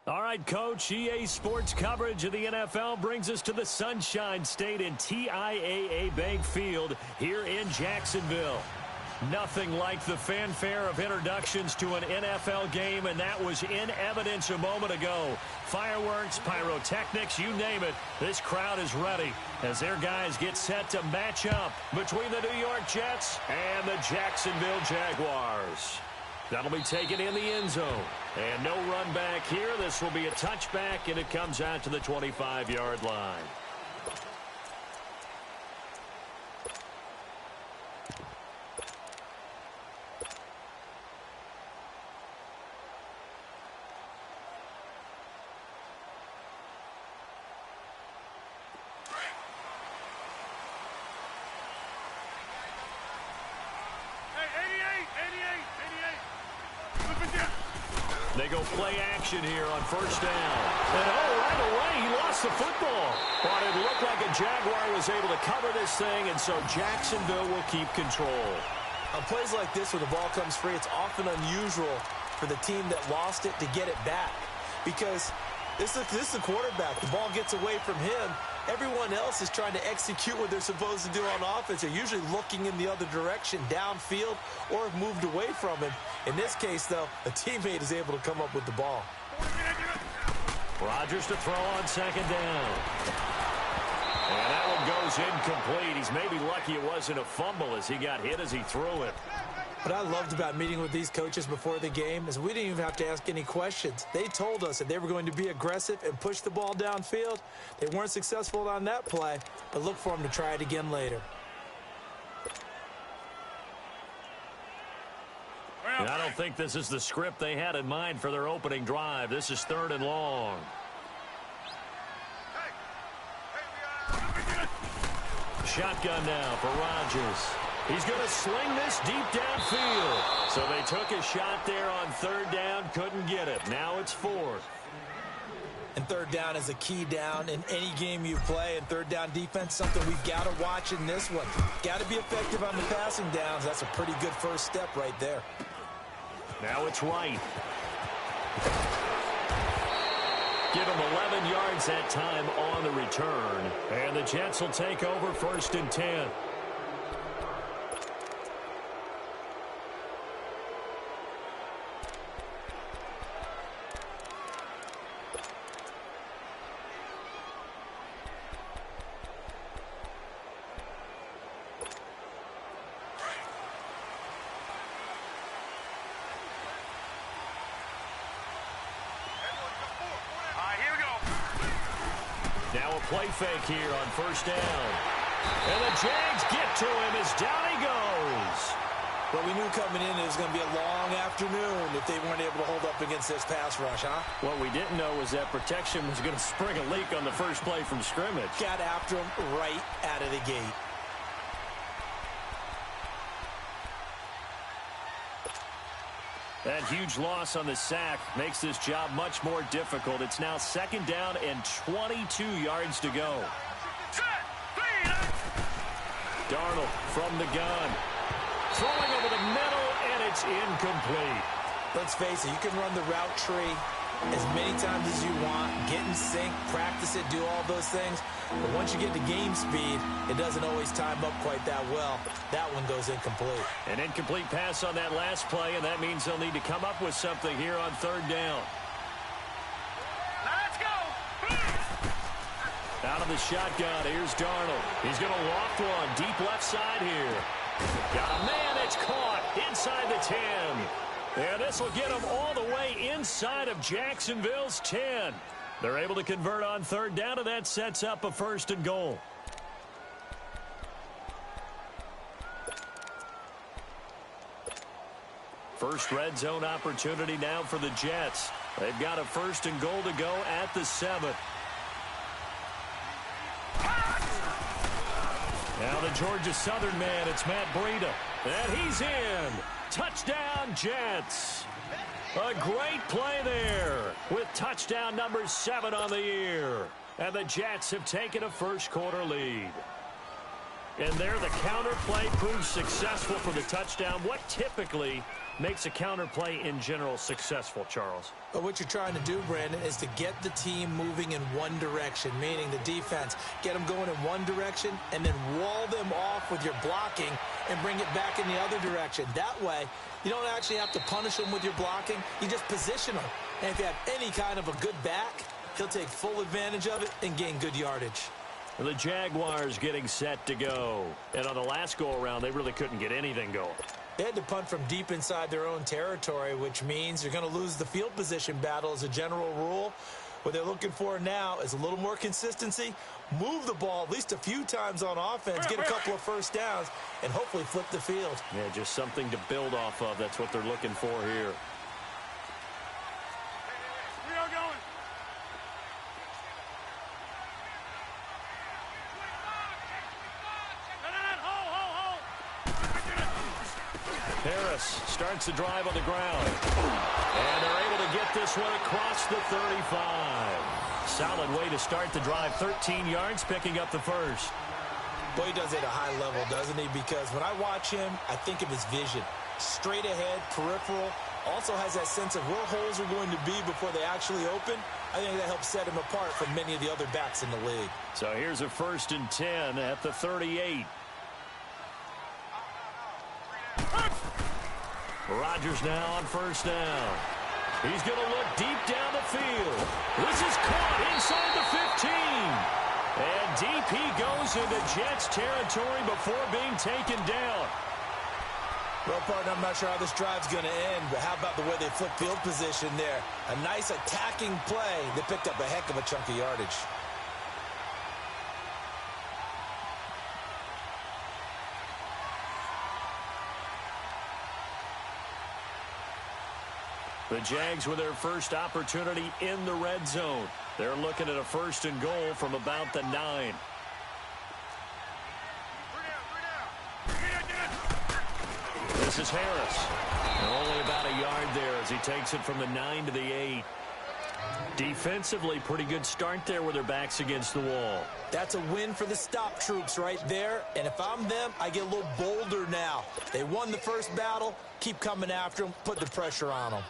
All right, Coach, EA Sports coverage of the NFL brings us to the Sunshine State in TIAA Bank Field here in Jacksonville. Nothing like the fanfare of introductions to an NFL game, and that was in evidence a moment ago. Fireworks, pyrotechnics, you name it, this crowd is ready as their guys get set to match up between the New York Jets and the Jacksonville Jaguars. That'll be taken in the end zone. And no run back here. This will be a touchback, and it comes out to the 25-yard line. They go play action here on first down. And right away, he lost the football. But it looked like a Jaguar was able to cover this thing, and so Jacksonville will keep control. On plays like this where the ball comes free, it's often unusual for the team that lost it to get it back. Because this is the quarterback. The ball gets away from him. Everyone else is trying to execute what they're supposed to do on offense. They're usually looking in the other direction, downfield, or have moved away from him. In this case, though, a teammate is able to come up with the ball. Rodgers to throw on second down. And that one goes incomplete. He's maybe lucky it wasn't a fumble as he got hit as he threw it. What I loved about meeting with these coaches before the game is we didn't even have to ask any questions. They told us that they were going to be aggressive and push the ball downfield. They weren't successful on that play, but look for them to try it again later. And I don't think this is the script they had in mind for their opening drive. This is 3rd and long. Shotgun now for Rodgers. He's going to sling this deep downfield. So they took a shot there on 3rd down, couldn't get it. Now it's 4th. And 3rd down is a key down in any game you play. And 3rd down defense, something we've got to watch in this one. Got to be effective on the passing downs. That's a pretty good first step right there. Now it's Wright. Give him 11 yards that time on the return. And the Jets will take over 1st and 10. Now a play fake here on 1st down. And the Jags get to him as down he goes. Well, we knew coming in it was going to be a long afternoon if they weren't able to hold up against this pass rush, huh? What we didn't know was that protection was going to spring a leak on the first play from scrimmage. Got after him right out of the gate. That huge loss on the sack makes this job much more difficult. It's now 2nd down and 22 yards to go. Darnold from the gun. Throwing over the middle, and it's incomplete. Let's face it, you can run the route tree as many times as you want, get in sync, practice it, do all those things. But once you get to game speed, it doesn't always time up quite that well. That one goes incomplete. An incomplete pass on that last play, and that means they'll need to come up with something here on 3rd down. Let's go! Out of the shotgun, here's Darnold. He's going to loft one deep left side here. Got a man, it's caught inside the 10. And this will get them all the way inside of Jacksonville's 10. They're able to convert on 3rd down, and that sets up a 1st and goal. First red zone opportunity now for the Jets. They've got a 1st and goal to go at the 7. Now the Georgia Southern man, it's Matt Breida. And he's in. Touchdown, Jets. A great play there with touchdown number 7 on the year. And the Jets have taken a first-quarter lead. And there the counter play proves successful for the touchdown. What typically makes a counter play in general successful, Charles? But what you're trying to do, Brandon, is to get the team moving in one direction, meaning the defense. Get them going in one direction and then wall them off with your blocking and bring it back in the other direction. That way, you don't actually have to punish them with your blocking. You just position them. And if you have any kind of a good back, he'll take full advantage of it and gain good yardage. The Jaguars getting set to go. And on the last go-around, they really couldn't get anything going. They had to punt from deep inside their own territory, which means you're going to lose the field position battle as a general rule. What they're looking for now is a little more consistency, move the ball at least a few times on offense, get a couple of first downs, and hopefully flip the field. Yeah, just something to build off of. That's what they're looking for here. Harris starts the drive on the ground. And they're able to get this one across the 35. Solid way to start the drive. 13 yards, picking up the first. Boy, he does it at a high level, doesn't he? Because when I watch him, I think of his vision. Straight ahead, peripheral. Also has that sense of where holes are going to be before they actually open. I think that helps set him apart from many of the other backs in the league. So here's a 1st and 10 at the 38. Rodgers now on 1st down. He's going to look deep down the field. This is caught inside the 15. And deep he goes into Jets territory before being taken down. Well, partner, I'm not sure how this drive's going to end, but how about the way they flip field position there? A nice attacking play that picked up a heck of a chunk of yardage. The Jags with their first opportunity in the red zone. They're looking at a 1st and goal from about the 9. This is Harris. And only about a yard there as he takes it from the 9 to the 8. Defensively, pretty good start there with their backs against the wall. That's a win for the stop troops right there. And if I'm them, I get a little bolder now. They won the first battle. Keep coming after them. Put the pressure on them.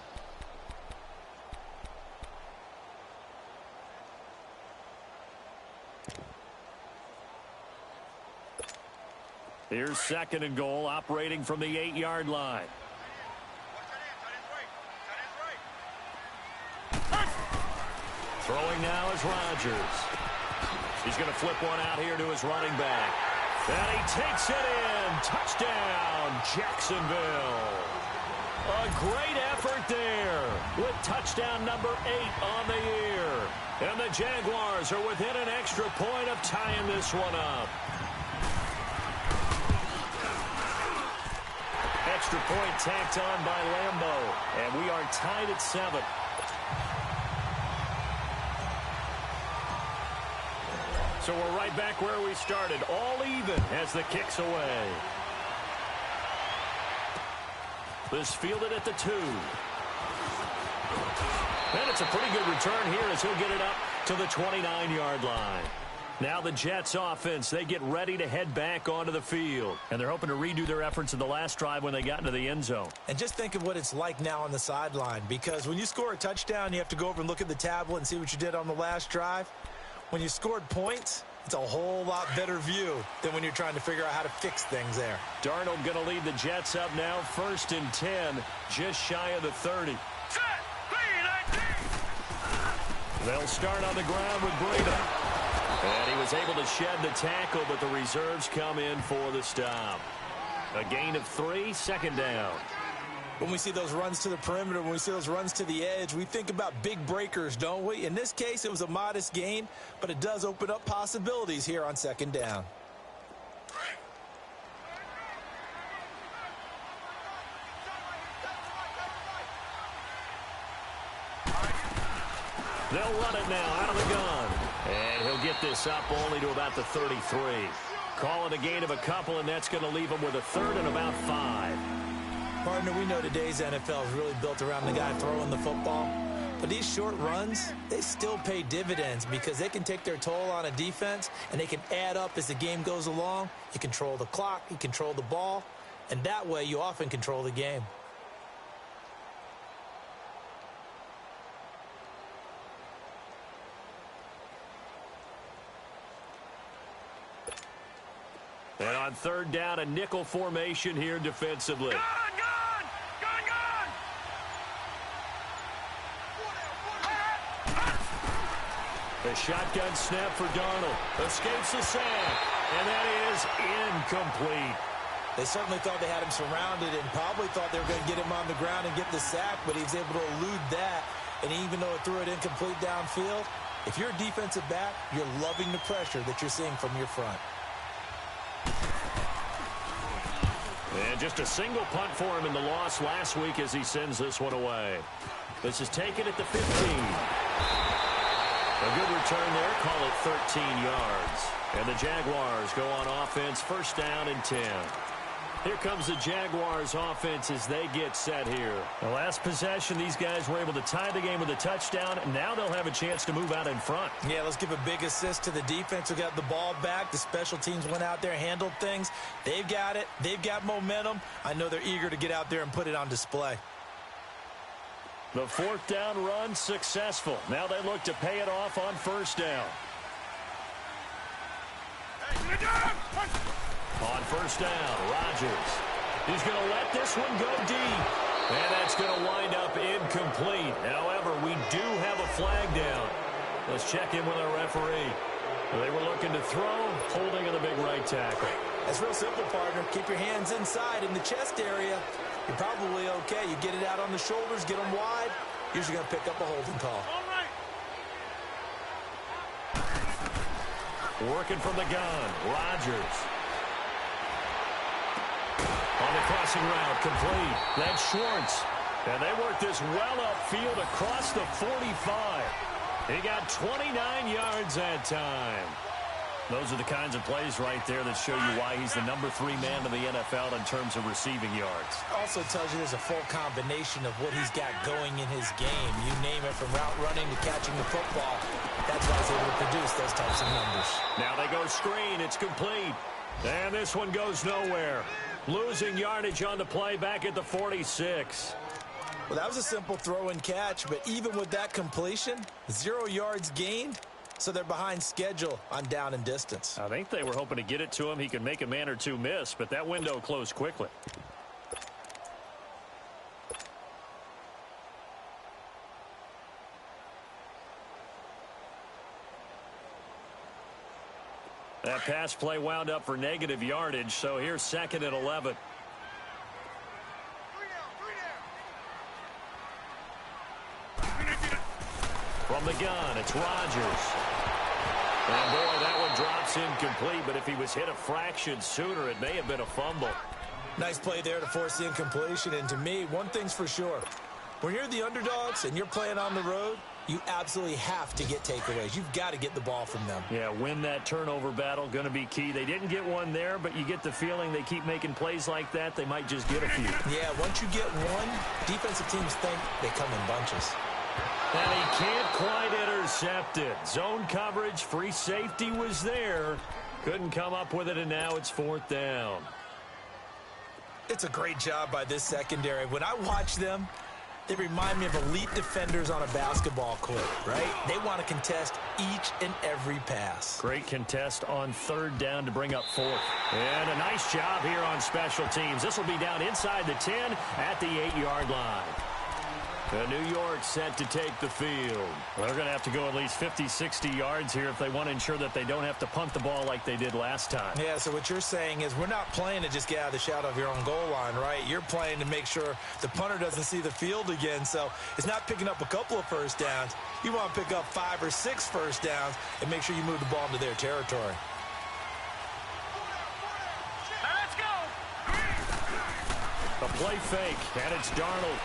Here's 2nd and goal, operating from the 8-yard line. Throwing now is Rodgers. He's going to flip one out here to his running back. And he takes it in. Touchdown, Jacksonville. A great effort there with touchdown number 8 on the year. And the Jaguars are within an extra point of tying this one up. Extra point tacked on by Lambeau. And we are tied at 7. So we're right back where we started. All even as the kick's away. This fielded at the 2. And it's a pretty good return here as he'll get it up to the 29-yard line. Now the Jets offense, they get ready to head back onto the field. And they're hoping to redo their efforts in the last drive when they got into the end zone. And just think of what it's like now on the sideline. Because when you score a touchdown, you have to go over and look at the tablet and see what you did on the last drive. When you scored points, it's a whole lot better view than when you're trying to figure out how to fix things there. Darnold going to lead the Jets up now, 1st and 10, just shy of the 30. They'll start on the ground with Breida. And he was able to shed the tackle, but the reserves come in for the stop. A gain of 3, 2nd down. When we see those runs to the perimeter, when we see those runs to the edge, we think about big breakers, don't we? In this case, it was a modest gain, but it does open up possibilities here on 2nd down. They'll run it now out of the gun. And he'll get this up only to about the 33. Call it a gain of a couple, and that's going to leave him with a 3rd and about 5. Partner, we know today's NFL is really built around the guy throwing the football. But these short runs, they still pay dividends because they can take their toll on a defense, and they can add up as the game goes along. You control the clock, you control the ball, and that way you often control the game. And on third down, a nickel formation here defensively. The shotgun snap for Darnold. Escapes the sack. And that is incomplete. They certainly thought they had him surrounded and probably thought they were going to get him on the ground and get the sack, but he was able to elude that. And even though it threw it incomplete downfield, if you're a defensive back, you're loving the pressure that you're seeing from your front. And just a single punt for him in the loss last week as he sends this one away. This is taken at the 15. A good return there. Call it 13 yards. And the Jaguars go on offense, first down and 10. Here comes the Jaguars offense as they get set here. The last possession, these guys were able to tie the game with a touchdown, and now they'll have a chance to move out in front. Yeah, let's give a big assist to the defense who got the ball back. The special teams went out there, handled things. They've got it. They've got momentum. I know they're eager to get out there and put it on display. The fourth down run successful. Now they look to pay it off on first down. On first down, Rodgers. He's going to let this one go deep. And that's going to wind up incomplete. However, we do have a flag down. Let's check in with our referee. They were looking to throw, holding of the big right tackle. That's real simple, partner. Keep your hands inside in the chest area. You're probably okay. You get it out on the shoulders, get them wide. Usually going to pick up a holding call. Working from the gun, Rodgers. On the crossing route, complete. That's Schwartz. And they work this well upfield across the 45. He got 29 yards that time. Those are the kinds of plays right there that show you why he's the number 3 man in the NFL in terms of receiving yards. Also tells you there's a full combination of what he's got going in his game. You name it, from route running to catching the football. That's why he's able to produce those types of numbers. Now they go screen. It's complete. And this one goes nowhere. Losing yardage on the play back at the 46. Well, that was a simple throw and catch, but even with that completion, 0 yards gained. So they're behind schedule on down and distance. I think they were hoping to get it to him. He could make a man or two miss, but that window closed quickly. That pass play wound up for negative yardage, so here's second and 11. From the gun, it's Rodgers. And boy, that one drops incomplete, but if he was hit a fraction sooner, it may have been a fumble. Nice play there to force the incompletion, and to me, one thing's for sure. When you're the underdogs and you're playing on the road, you absolutely have to get takeaways. You've got to get the ball from them. Yeah, win that turnover battle, going to be key. They didn't get one there, but you get the feeling they keep making plays like that, they might just get a few. Yeah, once you get one, defensive teams think they come in bunches. And he can't quite intercept it. Zone coverage, free safety was there. Couldn't come up with it, and now it's fourth down. It's a great job by this secondary. When I watch them, they remind me of elite defenders on a basketball court, right? They want to contest each and every pass. Great contest on third down to bring up fourth. And a nice job here on special teams. This will be down inside the 10 at the 8-yard line. New York set to take the field. Well, they're going to have to go at least 50, 60 yards here if they want to ensure that they don't have to punt the ball like they did last time. Yeah, so what you're saying is we're not playing to just get out of the shadow of your own goal line, right? You're playing to make sure the punter doesn't see the field again. So it's not picking up a couple of first downs. You want to pick up 5 or 6 first downs and make sure you move the ball into their territory. Let's go! A play fake, and it's Darnold.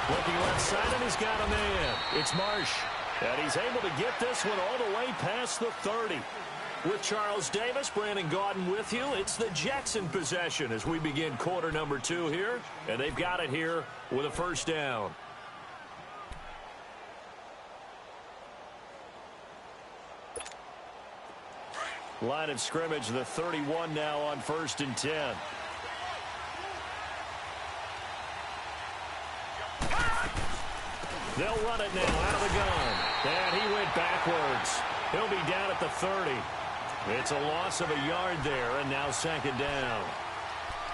Looking left side, and he's got a man. It's Marsh. And he's able to get this one all the way past the 30. With Charles Davis, Brandon Gaudin with you. It's the Jackson possession as we begin quarter number 2 here. And they've got it here with a first down. Line of scrimmage, the 31 now on first and 10. They'll run it now out of the gun. And he went backwards. He'll be down at the 30. It's a loss of a yard there, and now second down.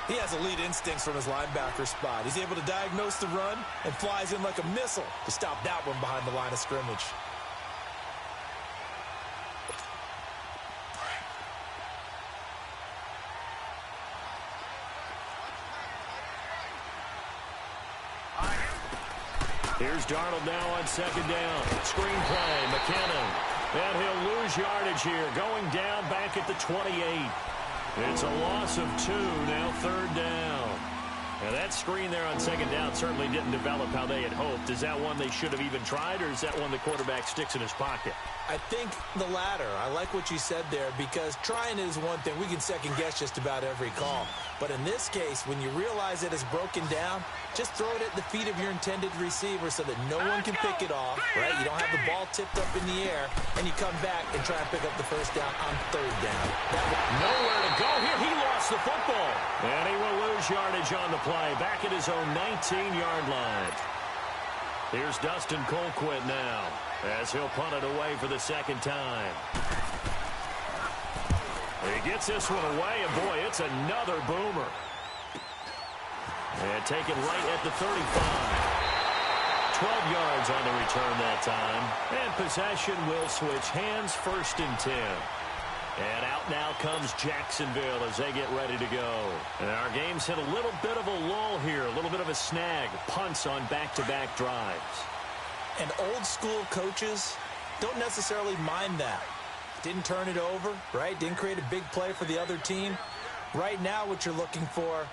He has elite instincts from his linebacker spot. He's able to diagnose the run and flies in like a missile to stop that one behind the line of scrimmage. Here's Darnold now on second down. Screen play, McKinnon. And he'll lose yardage here, going down back at the 28. It's a loss of 2, now third down. Now that screen there on second down certainly didn't develop how they had hoped. Is that one they should have even tried, or is that one the quarterback sticks in his pocket? I think the latter. I like what you said there, because trying is one thing. We can second guess just about every call. But in this case, when you realize it is broken down, just throw it at the feet of your intended receiver so that no one can pick it off, right? You don't have the ball tipped up in the air, and you come back and try and pick up the first down on third down. Nowhere to go here. He lost the football. And he will lose yardage on the play, back at his own 19-yard line. Here's Dustin Colquitt now, as he'll punt it away for the second time. He gets this one away, and boy, it's another boomer. And taken right at the 35. 12 yards on the return that time. And possession will switch hands, 1st and 10. And out now comes Jacksonville as they get ready to go. And our game's hit a little bit of a lull here, a little bit of a snag. Punts on back-to-back drives. And old-school coaches don't necessarily mind that. Didn't turn it over, right? Didn't create a big play for the other team. Right now what you're looking for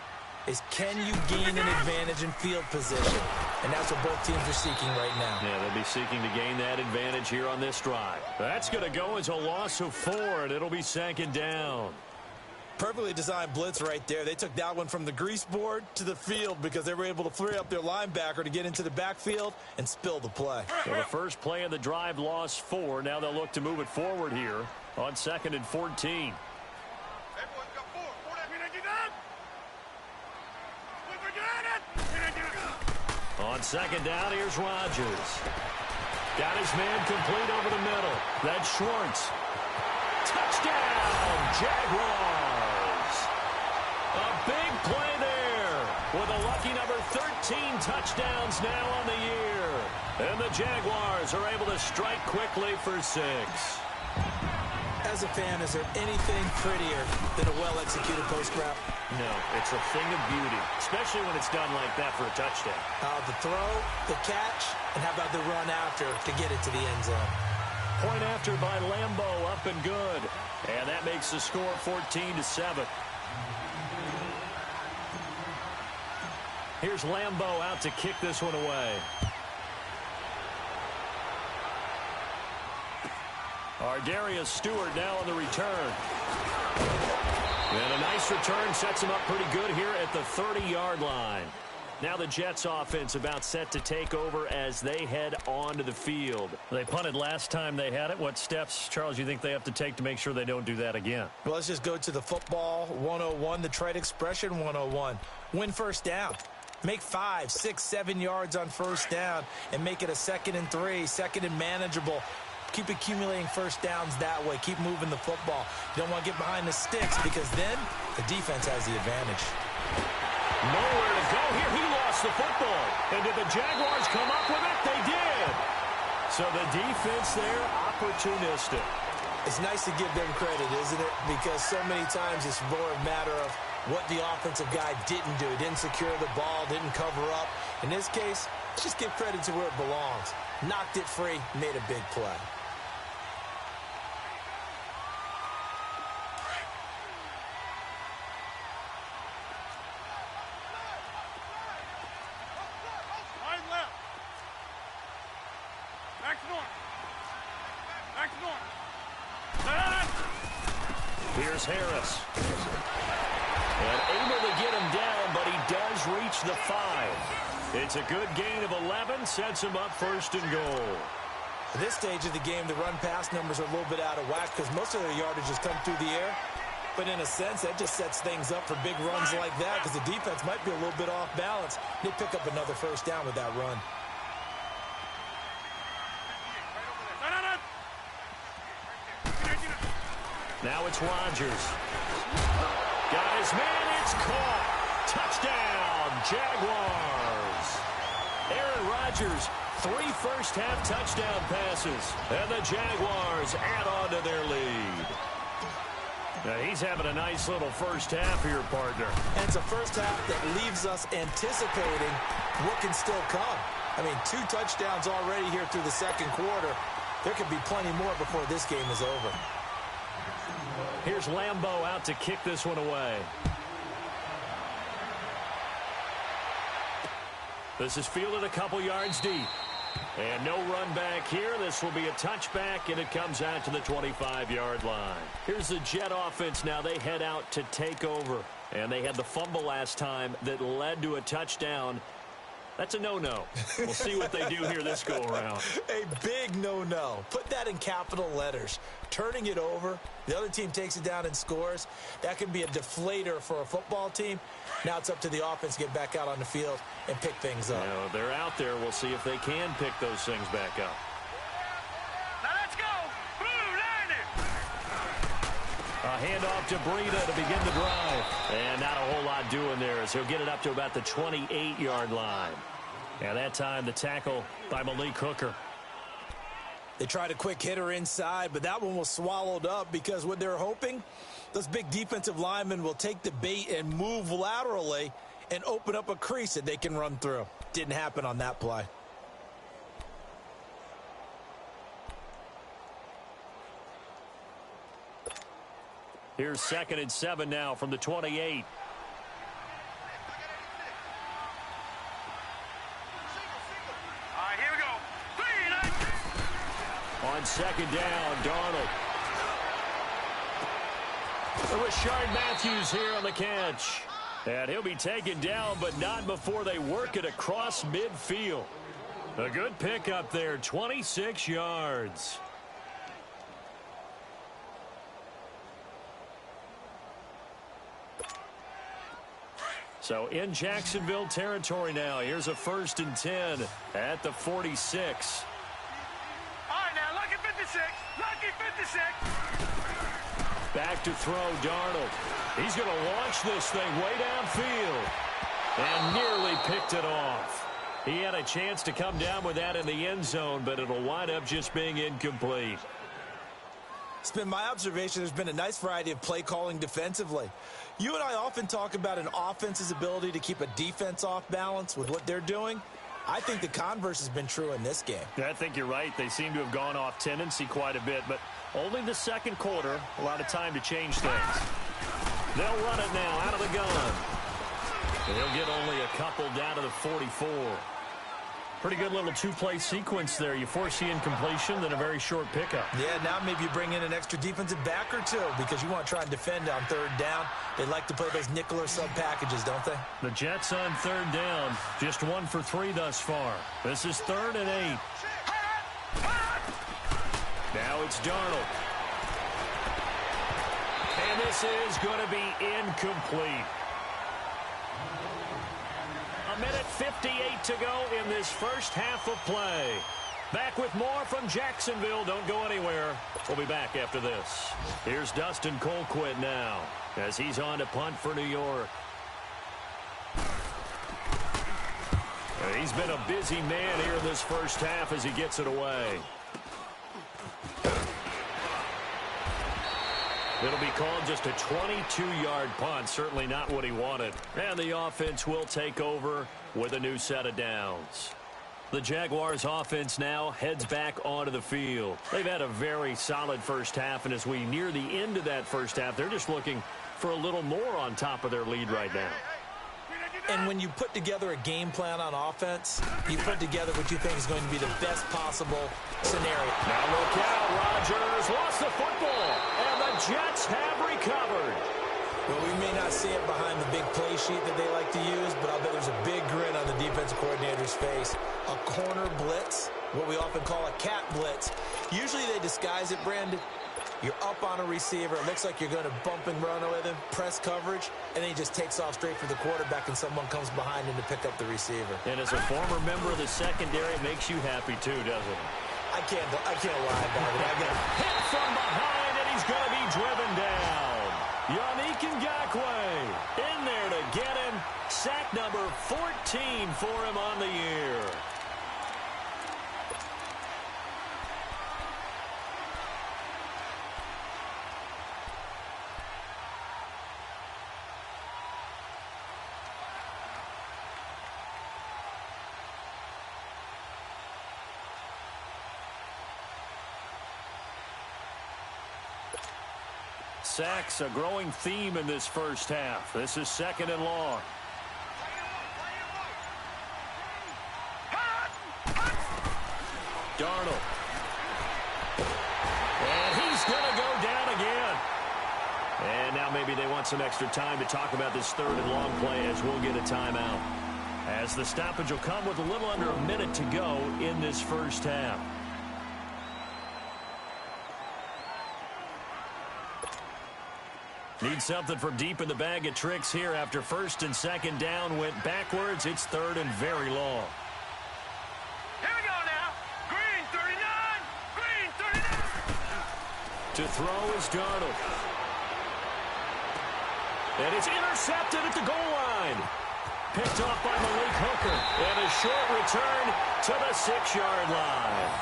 is, can you gain an advantage in field position? And that's what both teams are seeking right now. Yeah, they'll be seeking to gain that advantage here on this drive. That's going to go as a loss of 4, and it'll be second down. Perfectly designed blitz right there. They took that one from the grease board to the field because they were able to free up their linebacker to get into the backfield and spill the play. So the first play of the drive lost 4. Now they'll look to move it forward here on 2nd and 14. On second down, here's Rodgers. Got his man complete over the middle. That's Schwartz. Touchdown, Jaguars. A big play there with a lucky number 13 touchdowns now on the year. And the Jaguars are able to strike quickly for 6. As a fan, is there anything prettier than a well-executed post route? No, it's a thing of beauty, especially when it's done like that for a touchdown. The throw, the catch, and how about the run after to get it to the end zone? Point after by Lambeau, up and good. And that makes the score 14-7. Here's Lambeau out to kick this one away. Darius Stewart now on the return. And a nice return sets him up pretty good here at the 30-yard line. Now the Jets offense about set to take over as they head onto the field. They punted last time they had it. What steps, Charles, you think they have to take to make sure they don't do that again? Well, let's just go to the football 101, the trade expression 101. Win first down. Make 5, 6, 7 yards on first down and make it a 2nd and 3, 2nd and manageable. Keep accumulating first downs that way. Keep moving the football. You don't want to get behind the sticks because then the defense has the advantage. Nowhere to go here. He lost the football. And did the Jaguars come up with it? They did. So the defense there, opportunistic. It's nice to give them credit, isn't it? Because so many times it's more a matter of what the offensive guy didn't do. Didn't secure the ball, didn't cover up. In this case, let's just give credit to where it belongs. Knocked it free, made a big play. Here's Harris. And able to get him down, but he does reach the 5. It's a good gain of 11, sets him up 1st and goal. At this stage of the game, the run-pass numbers are a little bit out of whack because most of their yardage has come through the air. But in a sense, that just sets things up for big runs like that because the defense might be a little bit off balance. They pick up another first down with that run. Now it's Rodgers. Got his man. It's caught. Touchdown, Jaguars. Aaron Rodgers, 3 first-half touchdown passes. And the Jaguars add on to their lead. Now he's having a nice little first half here, partner. And it's a first half that leaves us anticipating what can still come. I mean, 2 touchdowns already here through the second quarter. There could be plenty more before this game is over. Here's Lambeau out to kick this one away. This is fielded a couple yards deep. And no run back here. This will be a touchback, and it comes out to the 25-yard line. Here's the Jet offense now. They head out to take over. And they had the fumble last time that led to a touchdown. That's a no-no. We'll see what they do here this go-around. A big no-no. Put that in capital letters. Turning it over, the other team takes it down and scores. That can be a deflator for a football team. Now it's up to the offense to get back out on the field and pick things up. They're out there. We'll see if they can pick those things back up. Now let's go. Blue line it. A handoff to Breida to begin the drive. And not a whole lot doing there as he'll get it up to about the 28-yard line. And that time the tackle by Malik Hooker. They tried a quick hitter inside, but that one was swallowed up because what they're hoping, those big defensive linemen will take the bait and move laterally and open up a crease that they can run through. Didn't happen on that play. Here's 2nd and 7 now from the 28. On 2nd down, Darnold. Rashard Matthews here on the catch. And he'll be taken down, but not before they work it across midfield. A good pickup there, 26 yards. So in Jacksonville territory now. Here's a 1st and 10 at the 46. Back to throw, Darnold. He's going to launch this thing way downfield. And nearly picked it off. He had a chance to come down with that in the end zone, but it'll wind up just being incomplete. It's been my observation there's been a nice variety of play calling defensively. You and I often talk about an offense's ability to keep a defense off balance with what they're doing. I think the converse has been true in this game. I think you're right. They seem to have gone off tendency quite a bit, but only the second quarter, a lot of time to change things. They'll run it now out of the gun. And he'll get only a couple down to the 44. Pretty good little 2-play sequence there. You force the incompletion, then a very short pickup. Yeah, now maybe you bring in an extra defensive back or 2 because you want to try and defend on 3rd down. They like to play those nickel or sub packages, don't they? The Jets on 3rd down, just 1 for 3 thus far. This is 3rd and 8. Now it's Darnold. And this is going to be incomplete. 1:58 to go in this first half of play. Back with more from Jacksonville. Don't go anywhere. We'll be back after this. Here's Dustin Colquitt now as he's on to punt for New York. He's been a busy man here in this first half as he gets it away. It'll be called just a 22-yard punt. Certainly not what he wanted. And the offense will take over with a new set of downs. The Jaguars offense now heads back onto the field. They've had a very solid first half, and as we near the end of that first half, they're just looking for a little more on top of their lead right now. And when you put together a game plan on offense, you put together what you think is going to be the best possible scenario. Now look out, Rodgers lost the football, and the Jets have recovered. Well, we may not see it behind the big play sheet that they like to use, but I'll bet there's a big grin on the defensive coordinator's face. A corner blitz, what we often call a cat blitz. Usually they disguise it, Brandon. You're up on a receiver. It looks like you're going to bump and run with him, press coverage, and then he just takes off straight for the quarterback, and someone comes behind him to pick up the receiver. And as a former member of the secondary, it makes you happy too, doesn't it? I can't lie about it. I get hit from behind, and he's going to be driven down. Yannick Ngakoue in there to get him. Sack number 14 for him on the year. Sacks, a growing theme in this first half. This is 2nd and long. Darnold. And he's going to go down again. And now maybe they want some extra time to talk about this 3rd and long play as we'll get a timeout. As the stoppage will come with a little under a minute to go in this first half. Need something from deep in the bag of tricks here after 1st and 2nd down went backwards. It's 3rd and very long. Here we go now. Green 39. Green 39. To throw is Darnold. And it's intercepted at the goal line. Picked off by Malik Hooker. And a short return to the 6-yard line.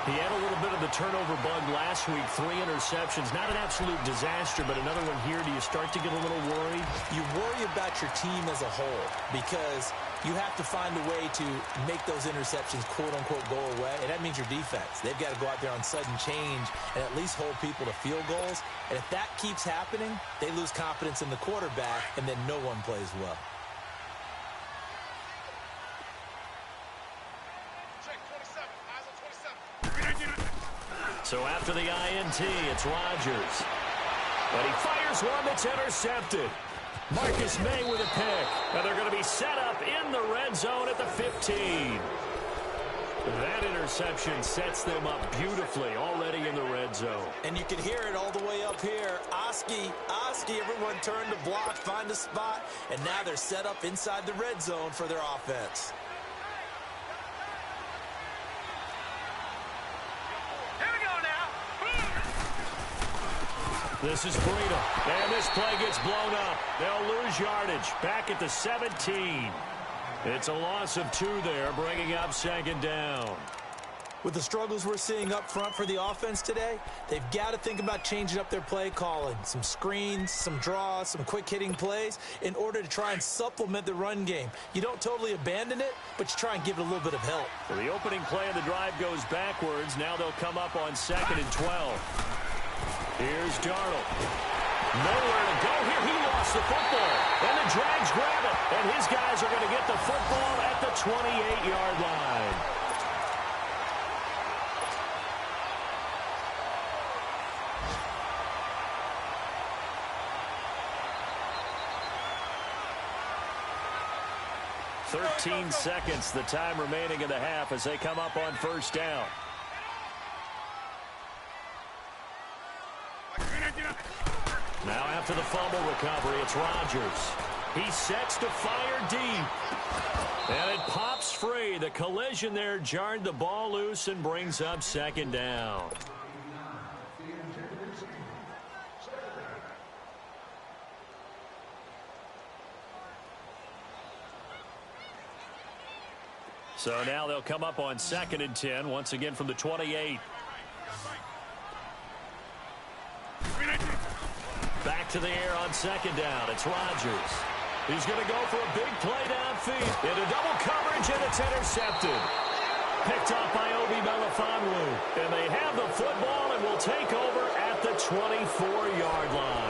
He had a little bit of the turnover bug last week, 3 interceptions. Not an absolute disaster, but another one here. Do you start to get a little worried? You worry about your team as a whole because you have to find a way to make those interceptions, quote-unquote, go away. And that means your defense. They've got to go out there on sudden change and at least hold people to field goals. And if that keeps happening, they lose confidence in the quarterback, and then no one plays well. So after the INT, it's Rodgers. And he fires one that's intercepted. Marcus May with a pick. And they're going to be set up in the red zone at the 15. That interception sets them up beautifully already in the red zone. And you can hear it all the way up here. Oski, everyone turned to block, find a spot, and now they're set up inside the red zone for their offense. This is Breida, and this play gets blown up. They'll lose yardage back at the 17. It's a loss of 2 there, bringing up 2nd down. With the struggles we're seeing up front for the offense today, they've got to think about changing up their play calling. Some screens, some draws, some quick-hitting plays in order to try and supplement the run game. You don't totally abandon it, but you try and give it a little bit of help. Well, the opening play of the drive goes backwards. Now they'll come up on 2nd and 12. Here's Darnold. Nowhere to go here. He lost the football. And the Jags grab it. And his guys are going to get the football at the 28-yard line. "13 seconds, the time remaining in the half as they come up on 1st down. Now after the fumble recovery, it's Rodgers. He sets to fire deep. And it pops free. The collision there jarred the ball loose and brings up 2nd down. So now they'll come up on 2nd and 10, once again from the 28. Back to the air on 2nd down. It's Rodgers. He's going to go for a big play downfield. Into double coverage, and it's intercepted. Picked off by Obi Melifonwu. And they have the football and will take over at the 24-yard line.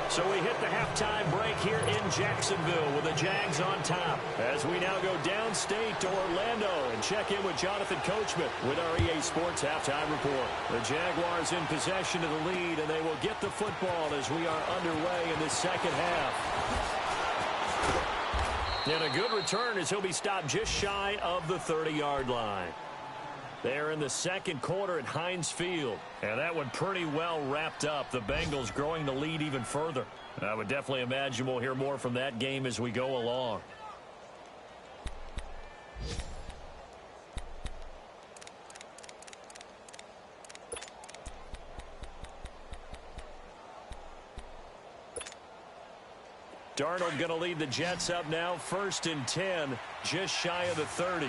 So we hit the halftime break here in Jacksonville with the Jags on top. As we now go downstate to Orlando and check in with Jonathan Coachman with our EA Sports Halftime Report. The Jaguars in possession of the lead, and they will get the football as we are underway in the 2nd half. And a good return as he'll be stopped just shy of the 30-yard line. They're in the 2nd quarter at Heinz Field. And that one pretty well wrapped up. The Bengals growing the lead even further. I would definitely imagine we'll hear more from that game as we go along. Darnold going to lead the Jets up now, 1st and 10, just shy of the 30.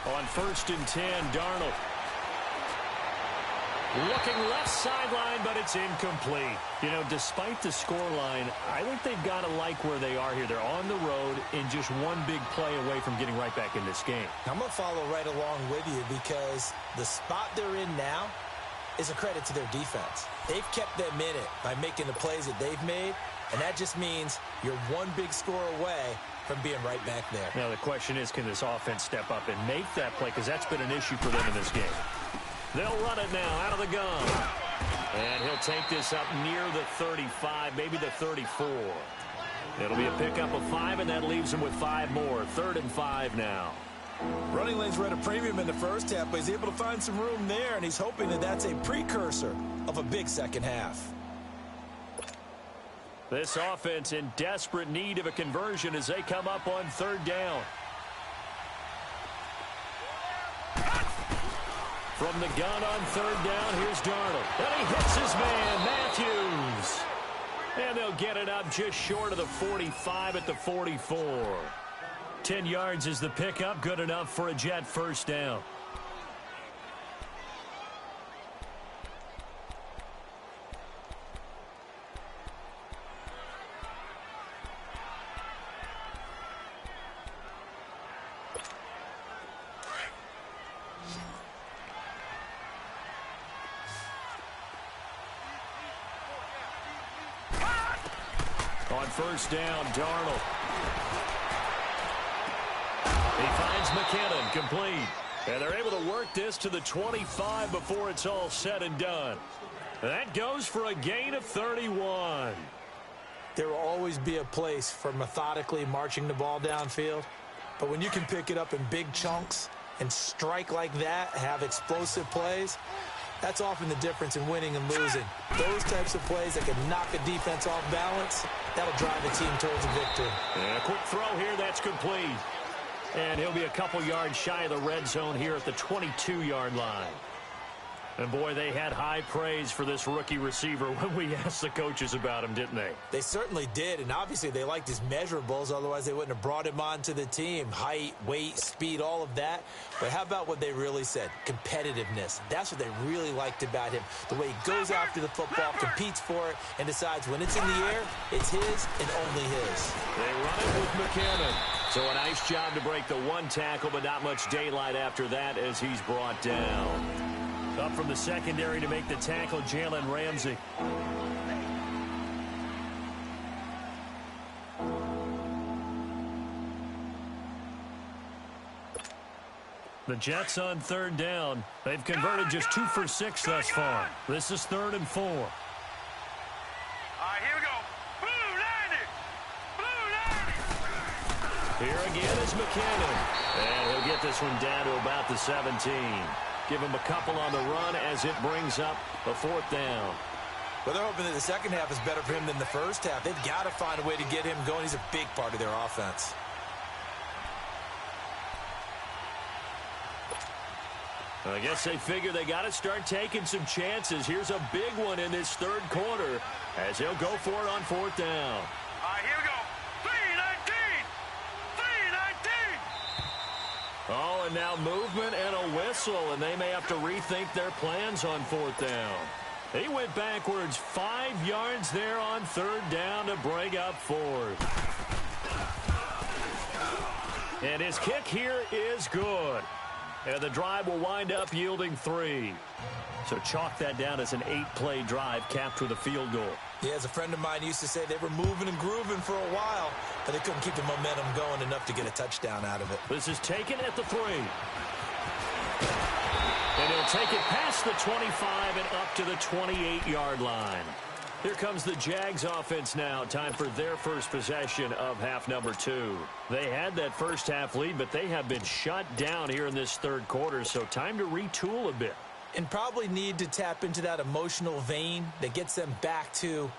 On 1st and 10, Darnold. Looking left sideline, but it's incomplete. You know, despite the scoreline, I think they've got to like where they are here. They're on the road and just one big play away from getting right back in this game. I'm going to follow right along with you because the spot they're in now is a credit to their defense. They've kept them in it by making the plays that they've made, and that just means you're one big score away from being right back there. Now, the question is, can this offense step up and make that play? Because that's been an issue for them in this game. They'll run it now out of the gun. And he'll take this up near the 35, maybe the 34. It'll be a pickup of 5, and that leaves him with 5 more. 3rd and 5 now. Running lanes were at a premium in the first half, but he's able to find some room there, and he's hoping that that's a precursor of a big second half. This offense in desperate need of a conversion as they come up on 3rd down. From the gun on 3rd down, here's Darnold. And he hits his man, Matthews. And they'll get it up just short of the 45 at the 44. 10 yards is the pickup, good enough for a Jet 1st down. On 1st down, Darnold. He finds McKinnon, complete. And they're able to work this to the 25 before it's all said and done. That goes for a gain of 31. There will always be a place for methodically marching the ball downfield. But when you can pick it up in big chunks and strike like that, have explosive plays, that's often the difference in winning and losing. Those types of plays that can knock a defense off balance, that'll drive a team towards a victory. And a quick throw here, that's complete. And he'll be a couple yards shy of the red zone here at the 22-yard line. And, boy, they had high praise for this rookie receiver when we asked the coaches about him, didn't they? They certainly did, and obviously they liked his measurables. Otherwise, they wouldn't have brought him onto the team. Height, weight, speed, all of that. But how about what they really said? Competitiveness. That's what they really liked about him. The way he goes after the football, competes for it, and decides when it's in the air, it's his and only his. They run it with McKinnon. So a nice job to break the one tackle, but not much daylight after that as he's brought down. Up from the secondary to make the tackle, Jalen Ramsey. The Jets on 3rd down. They've converted just 2 for 6 thus far. This is 3rd and 4. All right, here we go. Blue 90. Blue 90. Here again is McKinnon. And he'll get this one down to about the 17. Give him a couple on the run as it brings up a 4th down. Well, they're hoping that the second half is better for him than the first half. They've got to find a way to get him going. He's a big part of their offense. I guess they figure they got to start taking some chances. Here's a big one in this 3rd quarter as he'll go for it on 4th down. All right, here we go. 319. 319. Oh, and now movement and a whistle, and they may have to rethink their plans on 4th down. He went backwards 5 yards there on 3rd down to bring up 4th. And his kick here is good. And the drive will wind up yielding 3. So chalk that down as an 8-play drive capped with a field goal. Yeah, as a friend of mine used to say, they were moving and grooving for a while, but they couldn't keep the momentum going enough to get a touchdown out of it. This is taken at the 3. And he'll take it past the 25 and up to the 28-yard line. Here comes the Jags offense now. Time for their first possession of half number 2. They had that first half lead, but they have been shut down here in this 3rd quarter, so time to retool a bit. And probably need to tap into that emotional vein that gets them back to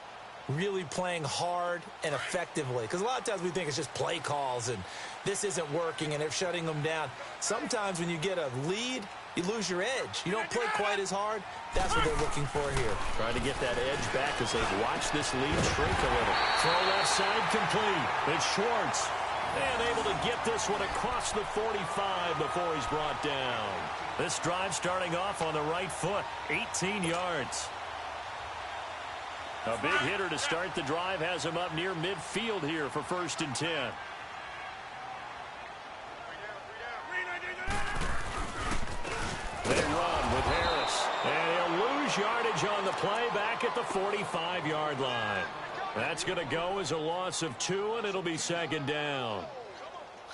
really playing hard and effectively. Because a lot of times we think it's just play calls and this isn't working and they're shutting them down. Sometimes when you get a lead, you lose your edge. You don't play quite as hard. That's what they're looking for here. Trying to get that edge back as they've watched this lead shrink a little. Throw left side complete. It's Schwartz. And able to get this one across the 45 before he's brought down. This drive starting off on the right foot. 18 yards. A big hitter to start the drive has him up near midfield here for 1st and 10. They run with Harris. And he'll lose yardage on the play back at the 45-yard line. That's going to go as a loss of 2, and it'll be 2nd down.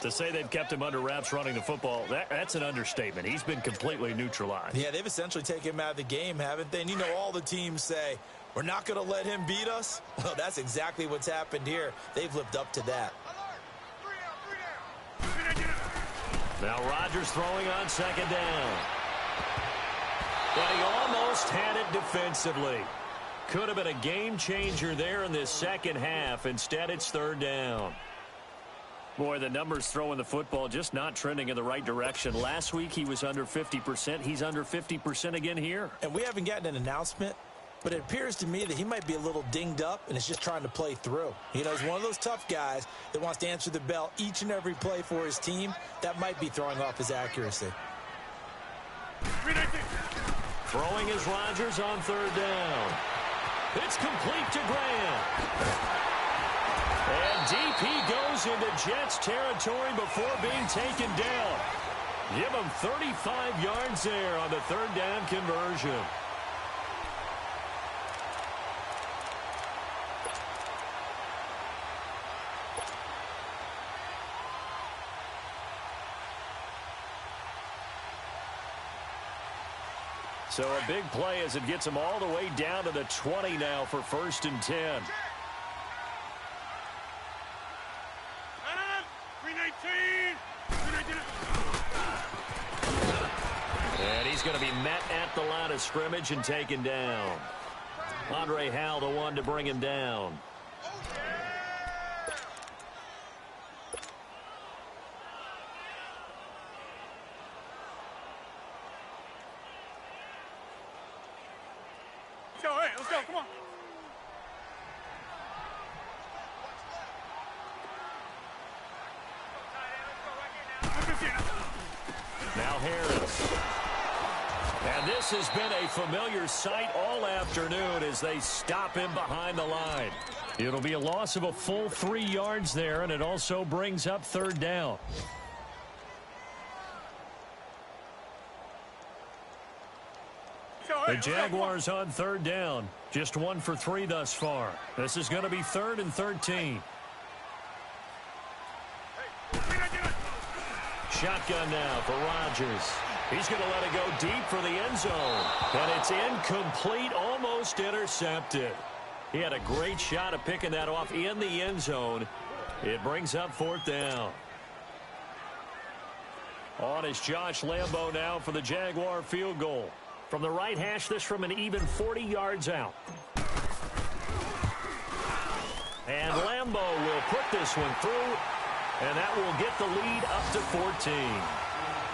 To say they've kept him under wraps running the football, that's an understatement. He's been completely neutralized. Yeah, they've essentially taken him out of the game, haven't they? And you know all the teams say, we're not going to let him beat us. Well, that's exactly what's happened here. They've lived up to that. Now Rodgers throwing on 2nd down. But he almost had it defensively. Could have been a game changer there in this second half. Instead, it's 3rd down. Boy, the numbers throwing the football just not trending in the right direction. Last week, he was under 50%. He's under 50% again here. And we haven't gotten an announcement, but it appears to me that he might be a little dinged up and is just trying to play through. You know, he's one of those tough guys that wants to answer the bell each and every play for his team. That might be throwing off his accuracy. Throwing is Rodgers on 3rd down. It's complete to Graham. And deep he goes into Jets territory before being taken down. Give him 35 yards there on the 3rd down conversion. So a big play as it gets him all the way down to the 20 now for 1st and 10. And he's going to be met at the line of scrimmage and taken down. Andre Howell, the one to bring him down. Let's go, come on. Now Harris. And this has been a familiar sight all afternoon as they stop him behind the line. It'll be a loss of a full 3 yards there, and it also brings up 3rd down. The Jaguars on 3rd down. Just 1 for 3 thus far. This is going to be 3rd and 13. Shotgun now for Rodgers. He's going to let it go deep for the end zone. And it's incomplete, almost intercepted. He had a great shot at picking that off in the end zone. It brings up 4th down. On is Josh Lambo now for the Jaguar field goal. From the right hash, this from an even 40 yards out. And Lambo will put this one through, and that will get the lead up to 14.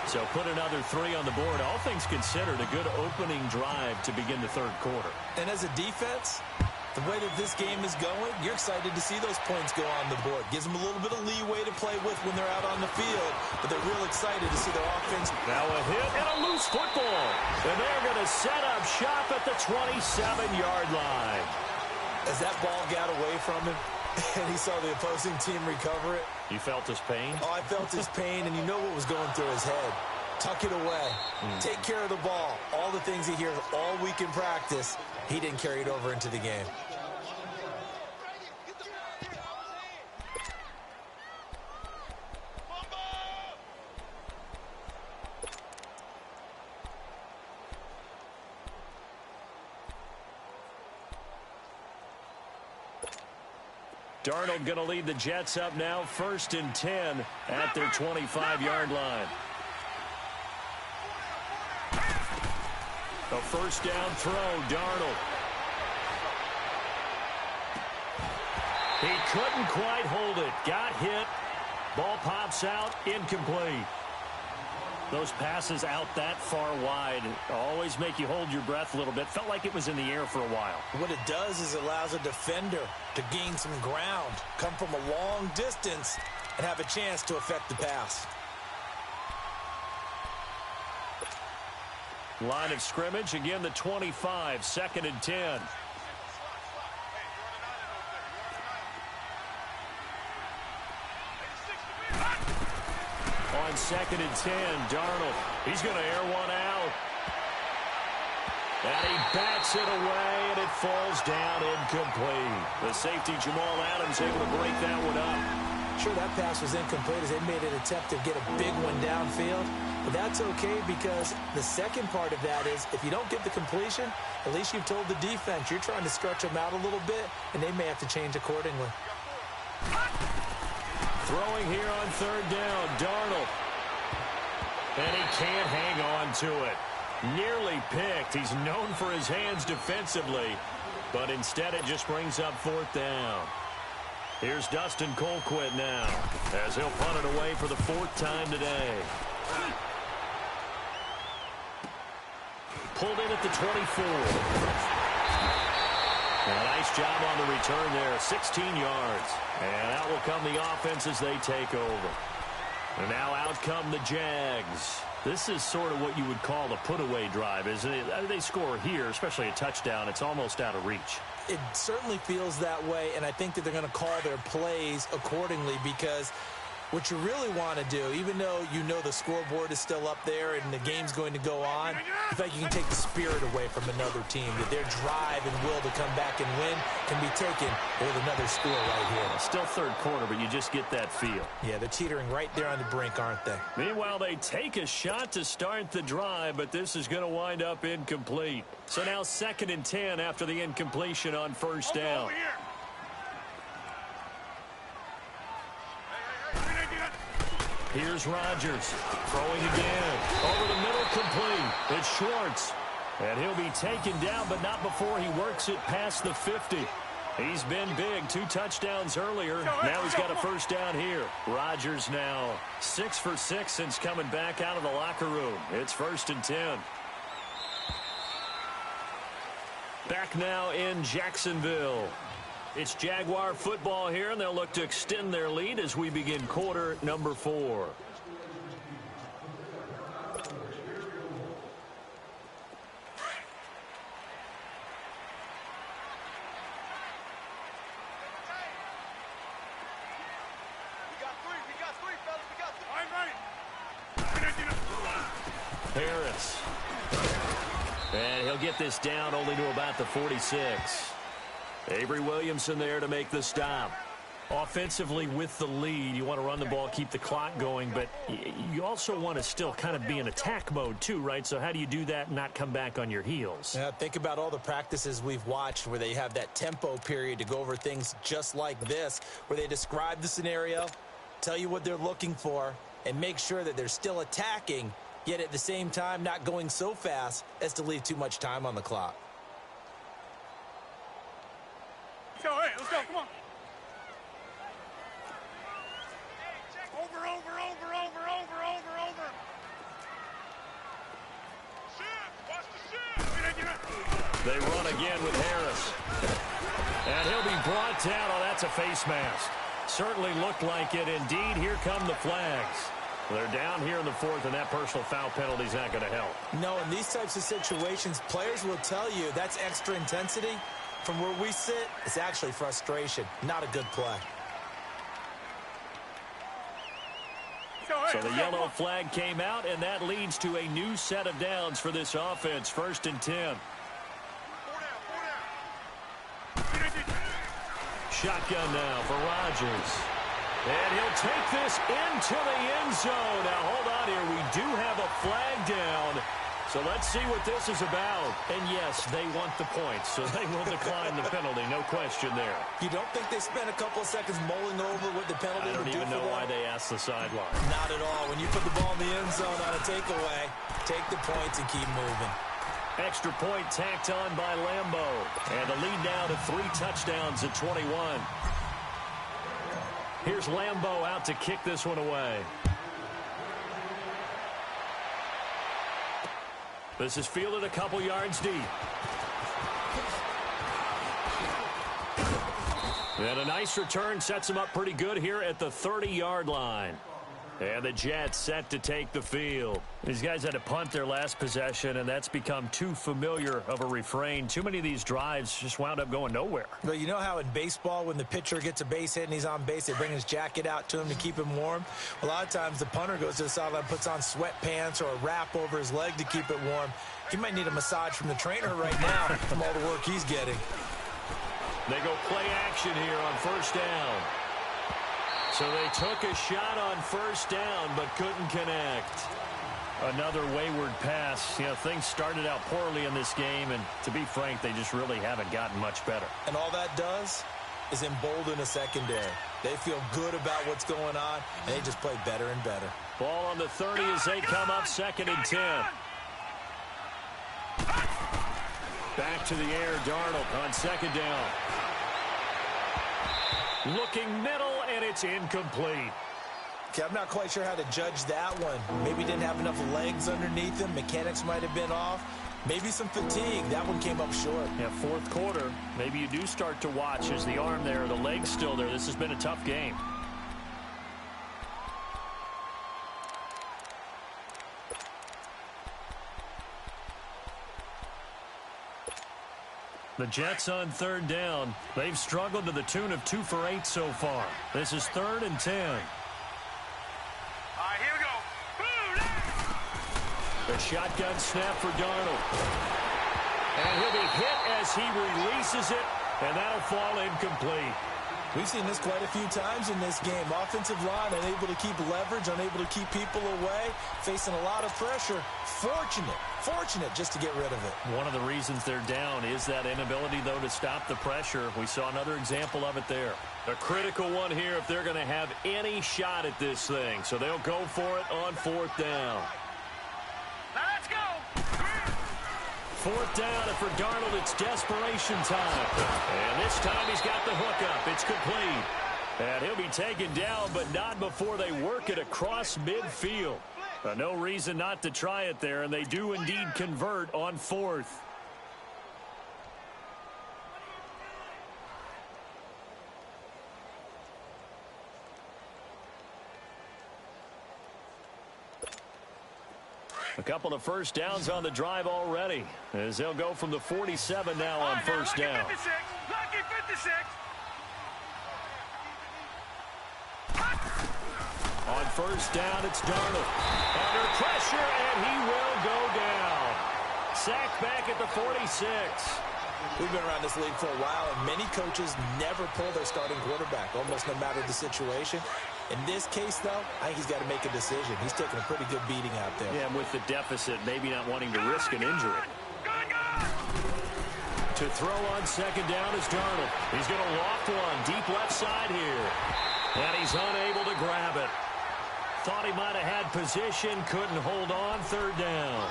So put another 3 on the board. All things considered, a good opening drive to begin the 3rd quarter. And as a defense, the way that this game is going, you're excited to see those points go on the board. Gives them a little bit of leeway to play with when they're out on the field, but they're real excited to see their offense. Now a hit and a loose football. And they're going to set up shop at the 27-yard line. As that ball got away from him, and he saw the opposing team recover it. You felt his pain? Oh, I felt his pain, and you know what was going through his head. Tuck it away. Take care of the ball. All the things he hears all week in practice, he didn't carry it over into the game. Darnold going to lead the Jets up now, 1st and 10 at their 25-yard line. A 1st down throw, Darnold. He couldn't quite hold it. Got hit. Ball pops out. Incomplete. Those passes out that far wide always make you hold your breath a little bit. Felt like it was in the air for a while. What it does is it allows a defender to gain some ground, come from a long distance, and have a chance to affect the pass. Line of scrimmage, again the 25, 2nd and 10. On 2nd and 10, Darnold. He's going to air one out. And he bats it away, and it falls down incomplete. The safety, Jamal Adams, able to break that one up. Sure, that pass was incomplete as they made an attempt to get a big one downfield. But that's okay because the second part of that is if you don't get the completion, at least you've told the defense you're trying to stretch them out a little bit, and they may have to change accordingly. Throwing here on 3rd down, Darnold. And he can't hang on to it. Nearly picked. He's known for his hands defensively, but instead it just brings up 4th down. Here's Dustin Colquitt now as he'll punt it away for the 4th time today. Pulled in at the 24. And a nice job on the return there, 16 yards. And out will come the offense as they take over. And now out come the Jags. This is sort of what you would call a put-away drive, isn't it? They score here, especially a touchdown. It's almost out of reach. It certainly feels that way, and I think that they're going to call their plays accordingly because what you really want to do, even though you know the scoreboard is still up there and the game's going to go on, I feel like you can take the spirit away from another team, that their drive and will to come back and win can be taken with another score right here. Still 3rd quarter, but you just get that feel. Yeah, they're teetering right there on the brink, aren't they? Meanwhile, they take a shot to start the drive, but this is going to wind up incomplete. So now 2nd and 10 after the incompletion on 1st down. Here's Rodgers throwing again. Over the middle, complete. It's Schwartz. And he'll be taken down, but not before he works it past the 50. He's been big. 2 touchdowns earlier. Now he's got a 1st down here. Rodgers now 6 for 6 since coming back out of the locker room. It's 1st and 10. Back now in Jacksonville. It's Jaguar football here, and they'll look to extend their lead as we begin quarter number 4. Harris. And he'll get this down only to about the 46. Avery Williamson there to make the stop. Offensively with the lead, you want to run the ball, keep the clock going, but you also want to still kind of be in attack mode too, right? So how do you do that and not come back on your heels? Yeah, think about all the practices we've watched where they have that tempo period to go over things just like this, where they describe the scenario, tell you what they're looking for, and make sure that they're still attacking, yet at the same time not going so fast as to leave too much time on the clock. Let's go, come on. Over. Watch the shit. They run again with Harris. And he'll be brought down. Oh, that's a face mask. Certainly looked like it. Indeed, here come the flags. They're down here in the 4th, and that personal foul penalty is not going to help. No, in these types of situations, players will tell you that's extra intensity. From where we sit, it's actually frustration. Not a good play. So the yellow flag came out, and that leads to a new set of downs for this offense. 1st and 10. Shotgun now for Rodgers. And he'll take this into the end zone. Now, hold on here. We do have a flag down. So let's see what this is about. And yes, they want the points, so they will decline the penalty. No question there. You don't think they spent a couple of seconds mulling over what the penalty would do for them? I don't even know why they asked the sideline. Not at all. When you put the ball in the end zone on a takeaway, take the points and keep moving. Extra point tacked on by Lambeau. And the lead now to 3 touchdowns at 21. Here's Lambeau out to kick this one away. This is fielded a couple yards deep. And a nice return sets him up pretty good here at the 30-yard line. And the Jets set to take the field. These guys had to punt their last possession, and that's become too familiar of a refrain. Too many of these drives just wound up going nowhere. Well, you know how in baseball when the pitcher gets a base hit and he's on base, they bring his jacket out to him to keep him warm? A lot of times the punter goes to the sideline, puts on sweatpants or a wrap over his leg to keep it warm. He might need a massage from the trainer right now from all the work he's getting. They go play action here on first down. So they took a shot on first down but couldn't connect. Another wayward pass. You know, things started out poorly in this game, and to be frank, they just really haven't gotten much better. And all that does is embolden a secondary. They feel good about what's going on, and they just play better and better. Ball on the 30 as they come up 2nd and 10. Back to the air, Darnold on 2nd down. Looking middle, and it's incomplete. Okay, I'm not quite sure how to judge that one. Maybe didn't have enough legs underneath him. Mechanics might have been off. Maybe some fatigue. That one came up short. Yeah, 4th quarter. Maybe you do start to watch. Is the arm there, the leg's still there? This has been a tough game. The Jets on 3rd down. They've struggled to the tune of 2 for 8 so far. This is 3rd and 10. All right, here we go. The shotgun snap for Darnold. And he'll be hit as he releases it, and that'll fall incomplete. We've seen this quite a few times in this game. Offensive line unable to keep leverage, unable to keep people away, facing a lot of pressure. Fortunate just to get rid of it. One of the reasons they're down is that inability, though, to stop the pressure. We saw another example of it there. A critical one here if they're going to have any shot at this thing. So they'll go for it on 4th down. Now let's go. 4th down, and for Darnold, it's desperation time. And this time he's got the hookup. It's complete. And he'll be taken down, but not before they work it across midfield. No reason not to try it there, and they do indeed convert on 4th. A couple of first downs on the drive already, as they'll go from the 47 now on first down. Lucky 56. Lucky 56. On first down, it's Darnold. Under pressure, and he will go down. Sacked back at the 46. We've been around this league for a while, and many coaches never pull their starting quarterback, almost no matter the situation. In this case, though, I think he's got to make a decision. He's taking a pretty good beating out there. Yeah, with the deficit, maybe not wanting to risk an injury. To throw on 2nd down is Darnold. He's going to loft one deep left side here. And he's unable to grab it. Thought he might have had position, couldn't hold on. 3rd down.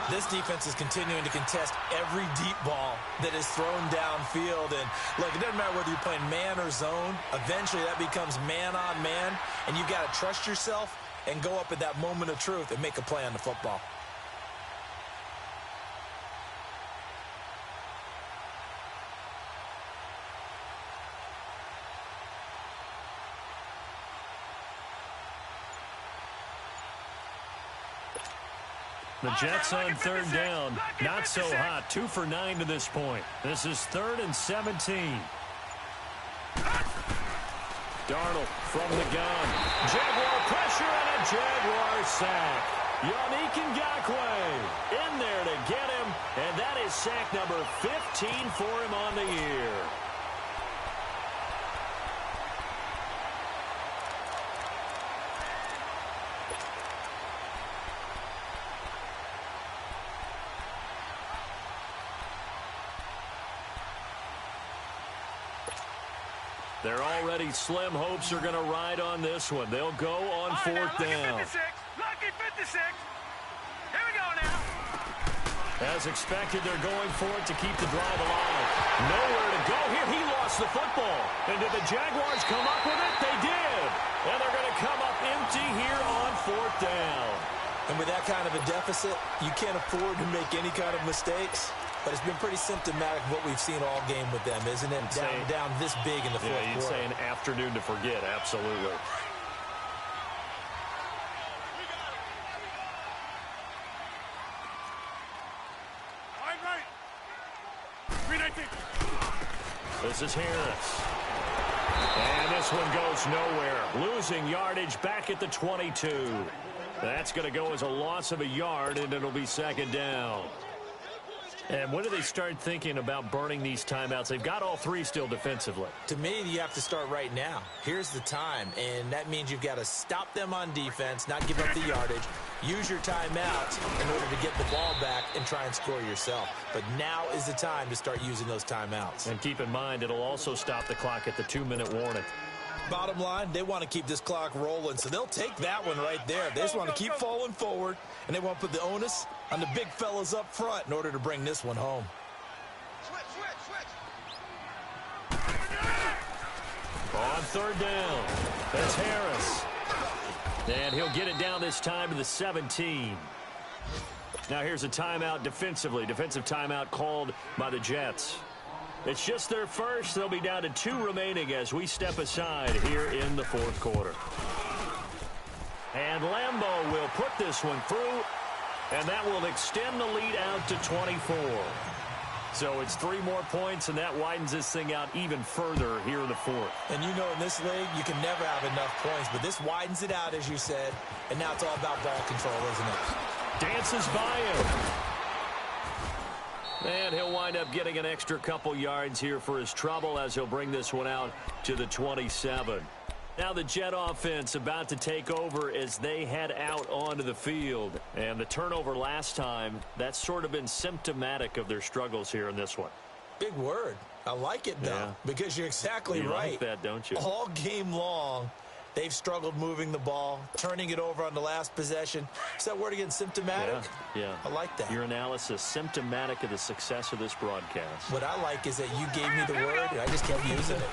This defense is continuing to contest every deep ball that is thrown downfield. And, look, it doesn't matter whether you're playing man or zone. Eventually, that becomes man on man. And you've got to trust yourself and go up at that moment of truth and make a play on the football. The Jets on 3rd down. Not so hot. 2 for 9 to this point. This is 3rd and 17. Darnold from the gun. Jaguar pressure and a Jaguar sack. Yannick Ngakoue in there to get him. And that is sack number 15 for him on the year. Their already slim hopes are going to ride on this one. They'll go on 4th down. Lucky 56. Here we go now. As expected, they're going for it to keep the drive alive. Nowhere to go here. He lost lost the football. And did the Jaguars come up with it? They did. And they're going to come up empty here on 4th down. And with that kind of a deficit, you can't afford to make any kind of mistakes. But it's been pretty symptomatic of what we've seen all game with them, isn't it? Down this big in the fourth quarter. Yeah, you'd say an afternoon to forget, absolutely. This is Harris. And this one goes nowhere. Losing yardage back at the 22. That's going to go as a loss of a yard, and it'll be 2nd down. And when do they start thinking about burning these timeouts? They've got all 3 still defensively. To me, you have to start right now. Here's the time, and that means you've got to stop them on defense, not give up the yardage, use your timeouts in order to get the ball back and try and score yourself. But now is the time to start using those timeouts. And keep in mind, it'll also stop the clock at the 2-minute warning. Bottom line, they want to keep this clock rolling, so they'll take that one right there. They just want to keep falling forward, and they want to put the onus on the big fellas up front in order to bring this one home. On 3rd down, that's Harris. And he'll get it down this time to the 17. Now here's a timeout defensively. Defensive timeout called by the Jets. It's just their first. They'll be down to 2 remaining as we step aside here in the 4th quarter. And Lambeau will put this one through, and that will extend the lead out to 24. So it's 3 more points, and that widens this thing out even further here in the 4th. And you know in this league, you can never have enough points, but this widens it out, as you said, and now it's all about ball control, isn't it? Dances by him. And he'll wind up getting an extra couple yards here for his trouble as he'll bring this one out to the 27. Now the Jet offense about to take over as they head out onto the field. And the turnover last time, that's sort of been symptomatic of their struggles here in this one. Big word. I like it, though, because you're exactly right. You like that, don't you? All game long, they've struggled moving the ball, turning it over on the last possession. Is that word again, symptomatic? Yeah. I like that. Your analysis, symptomatic of the success of this broadcast. What I like is that you gave me the word, and I just kept using it.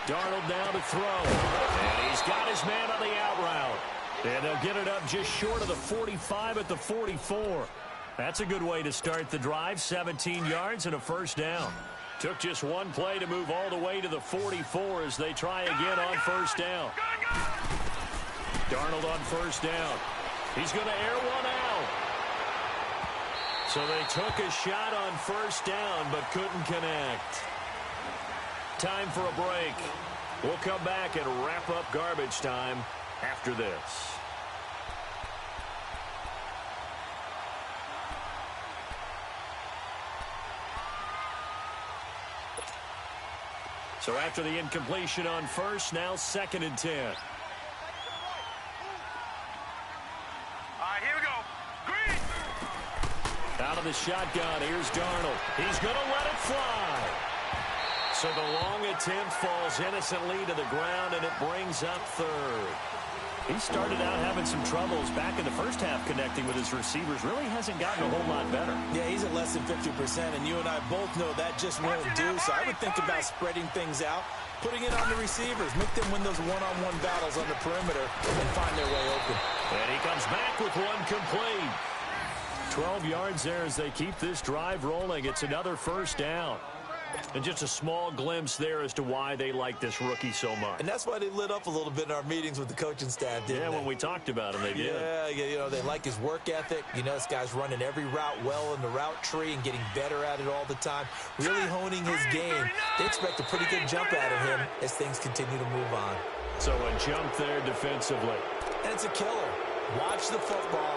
Darnold now to throw. And he's got his man on the out route. And they'll get it up just short of the 45 at the 44. That's a good way to start the drive. 17 yards and a 1st down. Took just one play to move all the way to the 44 as they try again on 1st down. Darnold on 1st down. He's going to air one out. So they took a shot on 1st down but couldn't connect. Time for a break. We'll come back and wrap up garbage time after this. So after the incompletion on 1st, now 2nd and 10. All right, here we go. Green. Out of the shotgun, here's Darnold. He's going to let it fly. So the long attempt falls innocently to the ground, and it brings up 3rd. He started out having some troubles back in the first half connecting with his receivers. Really hasn't gotten a whole lot better. Yeah, he's at less than 50%, and you and I both know that just won't do. So I would think about spreading things out, putting it on the receivers, make them win those one-on-one battles on the perimeter and find their way open. And he comes back with one complete. 12 yards there as they keep this drive rolling. It's another 1st down. And just a small glimpse there as to why they like this rookie so much. And that's why they lit up a little bit in our meetings with the coaching staff, didn't they? Yeah, when we talked about him, they did. Yeah, you know, they like his work ethic. You know, this guy's running every route well in the route tree and getting better at it all the time. Really honing his game. They expect a pretty good jump out of him as things continue to move on. So a jump there defensively. And it's a killer. Watch the football.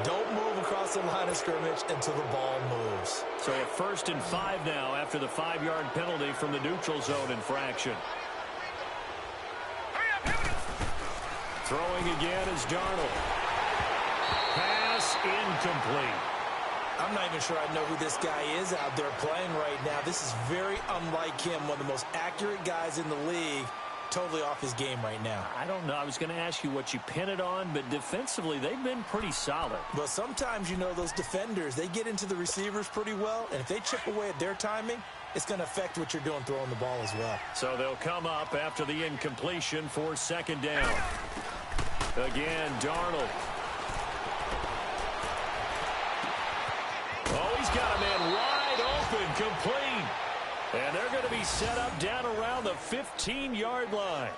Don't move across the line of scrimmage until the ball moves. So a 1st and 5 now after the 5-yard penalty from the neutral zone infraction. Throwing again is Darnold. Pass incomplete. I'm not even sure I know who this guy is out there playing right now. This is very unlike him, one of the most accurate guys in the league. Totally off his game right now. I don't know. I was going to ask you what you pin it on, but defensively, they've been pretty solid. Well, sometimes, you know, those defenders, they get into the receivers pretty well, and if they chip away at their timing, it's going to affect what you're doing throwing the ball as well. So they'll come up after the incompletion for second down. Again, Darnold. Oh, he's got a man wide open, complete. And they're going to be set up down around the 15-yard line.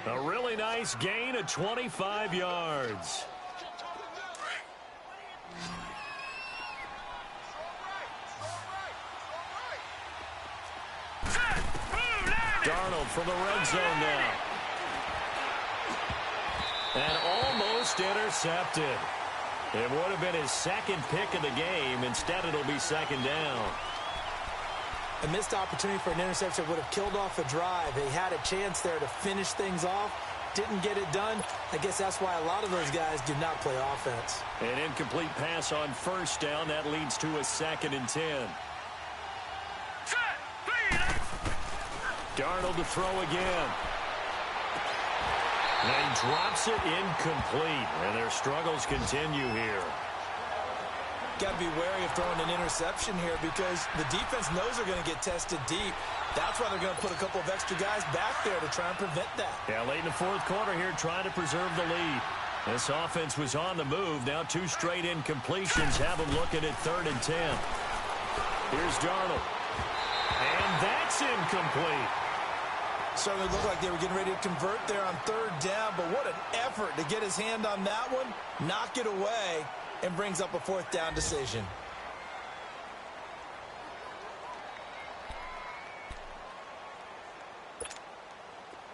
A really nice gain of 25 yards. Darnold from the red zone now. And almost intercepted. It would have been his second pick of the game. Instead, it'll be second down. A missed opportunity for an interception would have killed off a drive. They had a chance there to finish things off. Didn't get it done. I guess that's why a lot of those guys do not play offense. An incomplete pass on first down. That leads to a 2nd and 10. Darnold to throw again. And he drops it incomplete. And their struggles continue here. Got to be wary of throwing an interception here because the defense knows they're going to get tested deep. That's why they're going to put a couple of extra guys back there to try and prevent that. Yeah, late in the fourth quarter here trying to preserve the lead. This offense was on the move. Now 2 straight incompletions have them looking at 3rd and 10. Here's Darnold. And that's incomplete. Certainly looked like they were getting ready to convert there on 3rd down, but what an effort to get his hand on that one, knock it away, and brings up a 4th down decision.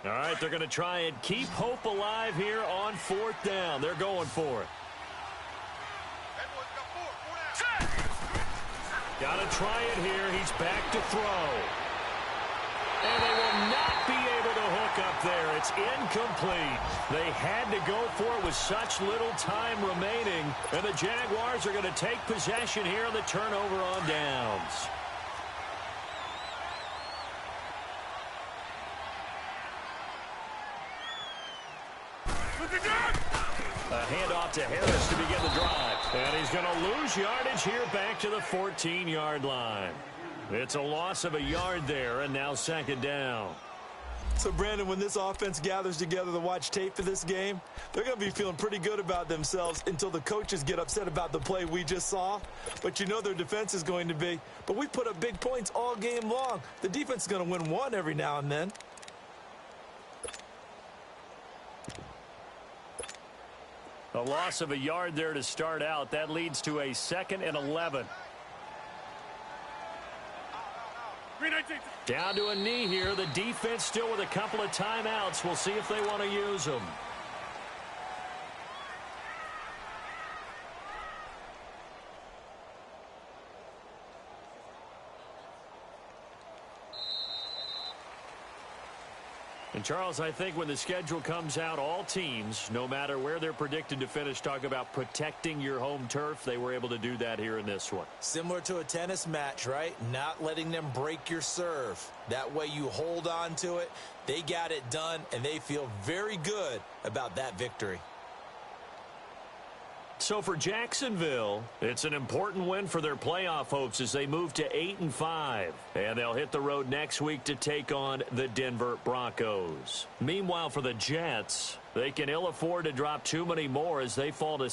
All right, they're going to try and keep hope alive here on 4th down. They're going for it. Got to try it here. He's back to throw. And they will not be able to hook up there. It's incomplete. They had to go for it with such little time remaining. And the Jaguars are going to take possession here on the turnover on downs. A handoff to Harris to begin the drive. And he's going to lose yardage here back to the 14-yard line. It's a loss of a yard there, and now 2nd down. So, Brandon, when this offense gathers together to watch tape for this game, they're going to be feeling pretty good about themselves until the coaches get upset about the play we just saw. But you know their defense is going to be. But we put up big points all game long. The defense is going to win one every now and then. A loss of a yard there to start out. That leads to a 2nd and 11. Down to a knee here. The defense still with a couple of timeouts. We'll see if they want to use them. And, Charles, I think when the schedule comes out, all teams, no matter where they're predicted to finish, talk about protecting your home turf. They were able to do that here in this one. Similar to a tennis match, right? Not letting them break your serve. That way you hold on to it. They got it done, and they feel very good about that victory. So for Jacksonville, it's an important win for their playoff hopes as they move to 8-5. And they'll hit the road next week to take on the Denver Broncos. Meanwhile, for the Jets, they can ill afford to drop too many more as they fall to